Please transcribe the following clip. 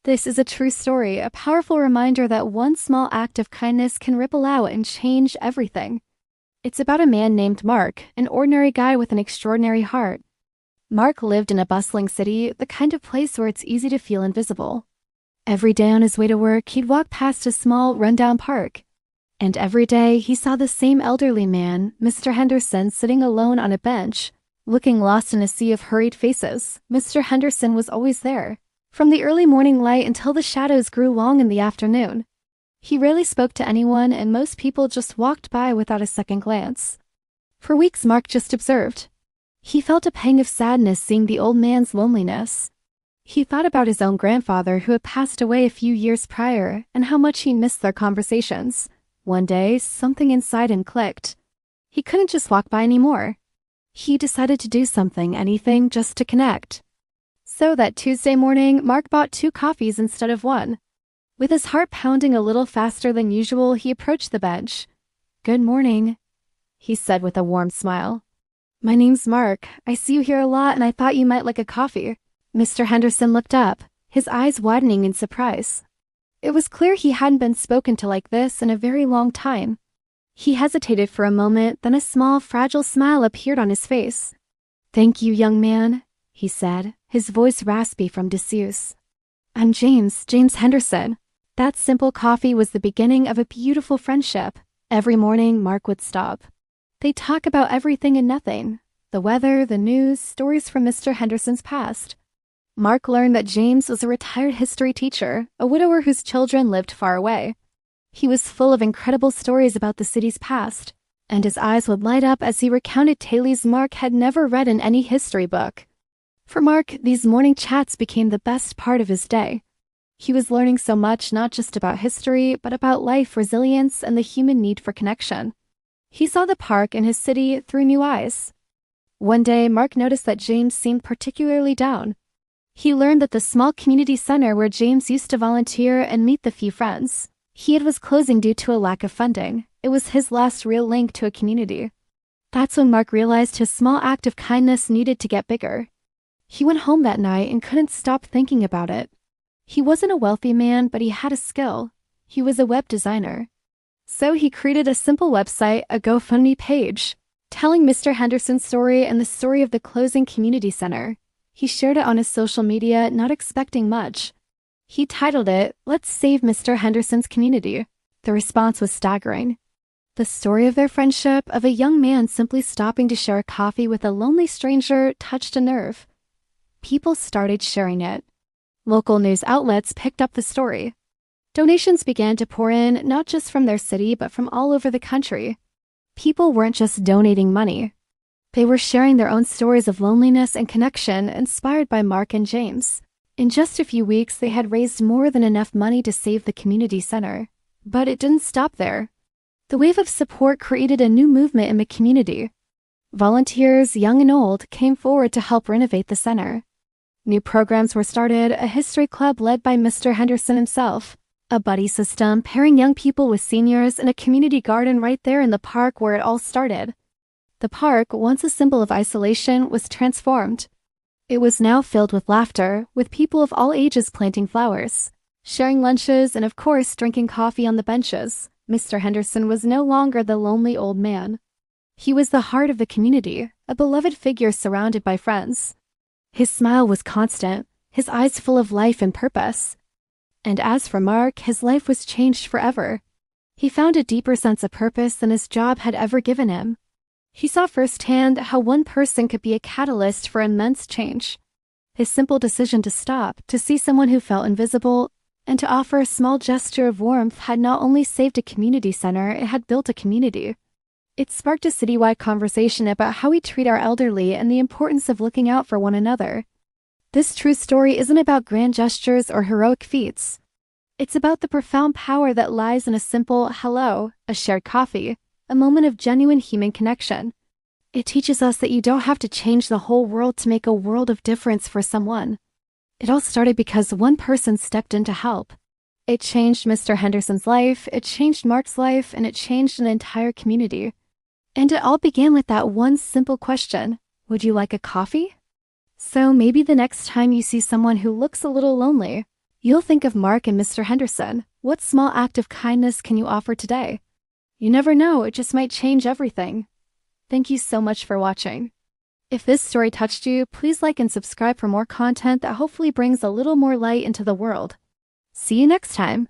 This is a true story, a powerful reminder that one small act of kindness can ripple out and change everything. It's about a man named Mark, an ordinary guy with an extraordinary heart. Mark lived in a bustling city, the kind of place where it's easy to feel invisible. Every day on his way to work, he'd walk past a small, rundown park. And every day, he saw the same elderly man, Mr. Henderson, sitting alone on a bench, looking lost in a sea of hurried faces. Mr. Henderson was always there, from the early morning light until the shadows grew long in the afternoon. He rarely spoke to anyone, and most people just walked by without a second glance. For weeks, Mark just observed. He felt a pang of sadness seeing the old man's loneliness. He thought about his own grandfather who had passed away a few years prior and how much he missed their conversations. One day, something inside him clicked. He couldn't just walk by anymore. He decided to do something, anything, just to connect. So that Tuesday morning, Mark bought 2 coffees instead of 1. With his heart pounding a little faster than usual, he approached the bench. "Good morning," he said with a warm smile. "My name's Mark. I see you here a lot and I thought you might like a coffee." Mr. Henderson looked up, his eyes widening in surprise. It was clear he hadn't been spoken to like this in a very long time. He hesitated for a moment, then a small, fragile smile appeared on his face. "Thank you, young man," he said, his voice raspy from disuse. "I'm James Henderson." That simple coffee was the beginning of a beautiful friendship. Every morning, Mark would stop. They'd talk about everything and nothing. The weather, the news, stories from Mr. Henderson's past. Mark learned that James was a retired history teacher, a widower whose children lived far away. He was full of incredible stories about the city's past, and his eyes would light up as he recounted tales Mark had never read in any history book. For Mark, these morning chats became the best part of his day. He was learning so much not just about history, but about life, resilience, and the human need for connection. He saw the park and his city through new eyes. One day, Mark noticed that James seemed particularly down. He learned that the small community center where James used to volunteer and meet the few friends he had was closing due to a lack of funding. It was his last real link to a community. That's when Mark realized his small act of kindness needed to get bigger. He went home that night and couldn't stop thinking about it. He wasn't a wealthy man, but he had a skill. He was a web designer. So he created a simple website, a GoFundMe page, telling Mr. Henderson's story and the story of the closing community center. He shared it on his social media, not expecting much. He titled it, "Let's Save Mr. Henderson's Community." The response was staggering. The story of their friendship, of a young man simply stopping to share a coffee with a lonely stranger, touched a nerve. People started sharing it. Local news outlets picked up the story. Donations began to pour in, not just from their city, but from all over the country. People weren't just donating money. They were sharing their own stories of loneliness and connection, inspired by Mark and James. In just a few weeks, they had raised more than enough money to save the community center. But it didn't stop there. The wave of support created a new movement in the community. Volunteers, young and old, came forward to help renovate the center. New programs were started, a history club led by Mr. Henderson himself, a buddy system pairing young people with seniors, and a community garden right there in the park where it all started. The park, once a symbol of isolation, was transformed. It was now filled with laughter, with people of all ages planting flowers, sharing lunches, and of course drinking coffee on the benches. Mr. Henderson was no longer the lonely old man. He was the heart of the community, a beloved figure surrounded by friends. His smile was constant, his eyes full of life and purpose. And as for Mark, his life was changed forever. He found a deeper sense of purpose than his job had ever given him. He saw firsthand how one person could be a catalyst for immense change. His simple decision to stop, to see someone who felt invisible, and to offer a small gesture of warmth had not only saved a community center, it had built a community. It sparked a citywide conversation about how we treat our elderly and the importance of looking out for one another. This true story isn't about grand gestures or heroic feats. It's about the profound power that lies in a simple hello, a shared coffee, a moment of genuine human connection. It teaches us that you don't have to change the whole world to make a world of difference for someone. It all started because one person stepped in to help. It changed Mr. Henderson's life, it changed Mark's life, and it changed an entire community. And it all began with that one simple question: would you like a coffee? So maybe the next time you see someone who looks a little lonely, You'll think of Mark and Mr. Henderson. What small act of kindness can you offer today? You never know, it just might change everything. Thank you so much for watching. If this story touched you, please like and subscribe for more content that hopefully brings a little more light into the world. See you next time.